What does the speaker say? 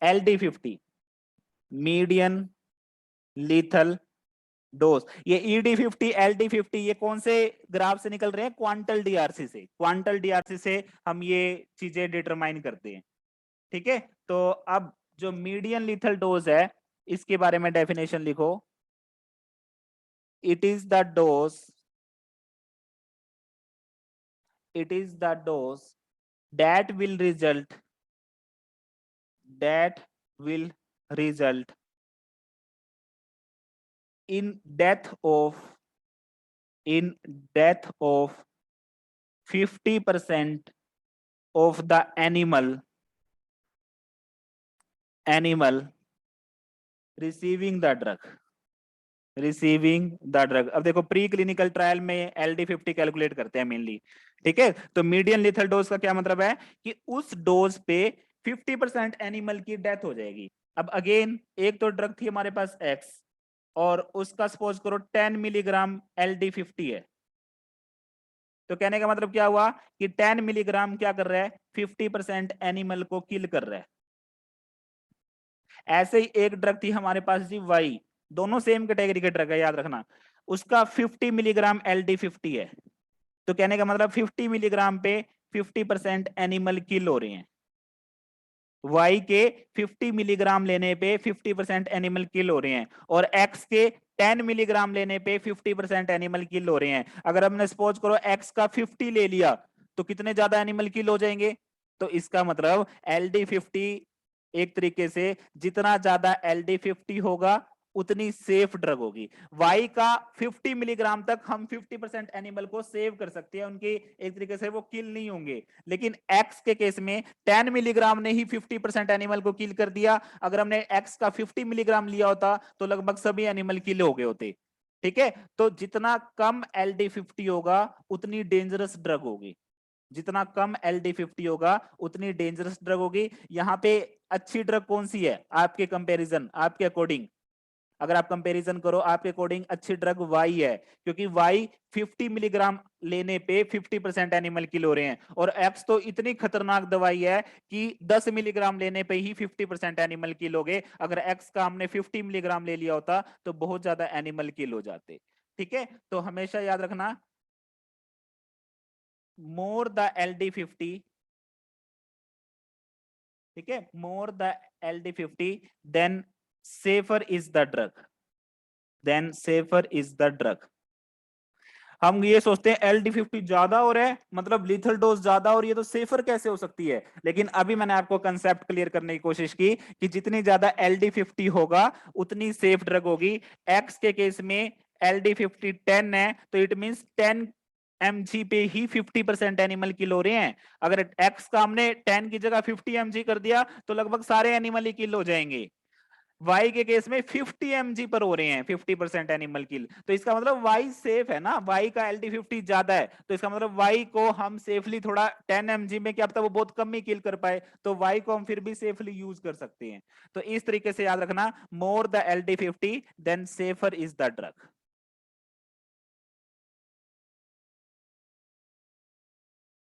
LD50 median lethal dose. ये ED50 LD50 ये कौन से ग्राफ से निकल रहे हैं? क्वांटल डीआरसी से। क्वांटल डीआरसी से हम ये चीजें डिटरमाइन करते हैं। ठीक है, तो अब जो मीडियन लीथल डोज है इसके बारे में डेफिनेशन लिखो। It is the dose, it is the dose that will result in death of 50% of the animal receiving the drug। अब देखो प्री क्लिनिकल ट्रायल में LD50 कैलकुलेट करते हैं मेनली। ठीक है, तो मीडियन लिथल डोज का क्या मतलब है कि उस डोज पे 50% एनिमल की डेथ हो जाएगी। अब अगेन एक तो ड्रग थी हमारे पास X और उसका सपोज करो 10 मिलीग्राम LD50 है। तो कहने का मतलब क्या हुआ कि 10 मिलीग्राम क्या कर रहा है? 50% एनिमल को किल कर रहा है। ऐसे ही एक ड्रग थी हमारे पास जी Y, दोनों सेम कैटेगरी के ड्रग है याद रखना। उसका 50 मिलीग्राम LD50 है। तो कहने का मतलब 50 मिलीग्राम पे 50% एनिमल किल हो रहे हैं। Y के 50 मिलीग्राम लेने पे 50% एनिमल किल हो रहे हैं और X के 10 मिलीग्राम लेने पे 50% एनिमल किल हो रहे हैं। अगर हमने सपोज करो X का 50 ले लिया तो कितने ज्यादा एनिमल किल हो जाएंगे? तो इसका मतलब LD50 एक तरीके से जितना ज्यादा LD50 होगा उतनी सेफ ड्रग होगी। Y का 50 मिलीग्राम तक हम 50% एनिमल को सेव कर सकते हैं, उनके एक तरीके से वो किल नहीं होंगे। लेकिन X के केस में 10 मिलीग्राम ने ही 50% एनिमल को किल कर दिया। अगर हमने X का 50 मिलीग्राम लिया होता तो लगभग सभी एनिमल किल हो गए होते। ठीक है, तो जितना कम LD50 होगा उतनी डेंजरस ड्रग होगी। जितना कम LD50 होगा उतनी डेंजरस ड्रग होगी। यहाँ पे अच्छी ड्रग कौन सी है आपके कंपैरिजन, आपके अकॉर्डिंग? अगर आप कंपैरिजन करो आपके अकॉर्डिंग अच्छी ड्रग Y है, क्योंकि Y 50 मिलीग्राम लेने पे 50% एनिमल किल हो रहे हैं और X तो इतनी खतरनाक दवाई है कि 10 मिलीग्राम लेने पे ही 50% एनिमल किल हो गए। अगर X का हमने 50 मिलीग्राम ले लिया होता तो बहुत ज्यादा एनिमल किल हो जाते। ठीक है, तो हमेशा याद रखना मोर द LD50, ठीक है, more the LD50 then safer is the drug, then safer is the drug. हम ये सोचते हैं LD50 ज्यादा हो रहा है मतलब लीथल डोज ज्यादा हो रही है तो सेफर कैसे हो सकती है? लेकिन अभी मैंने आपको कंसेप्ट क्लियर करने की कोशिश की कि जितनी ज्यादा LD50 होगा उतनी सेफ ड्रग होगी। X के केस में LD50 10 है तो इट मींस 10 mg पे ही 50% एनिमल किल हो रहे हैं। अगर X का हमने 10 की जगह 50 mg कर दिया तो लगभग सारे एनिमल ही किल हो जाएंगे। Y के केस में 50 mg पर हो रहे हैं 50% एनिमल किल, तो इसका मतलब Y सेफ है ना। Y का LD50 ज्यादा है तो इसका मतलब Y को हम सेफली थोड़ा 10 mg में, क्या पता वो बहुत कम ही किल कर पाए, तो Y को हम फिर भी सेफली यूज कर सकते हैं। तो इस तरीके से याद रखना more the LD50 then safer is the drug.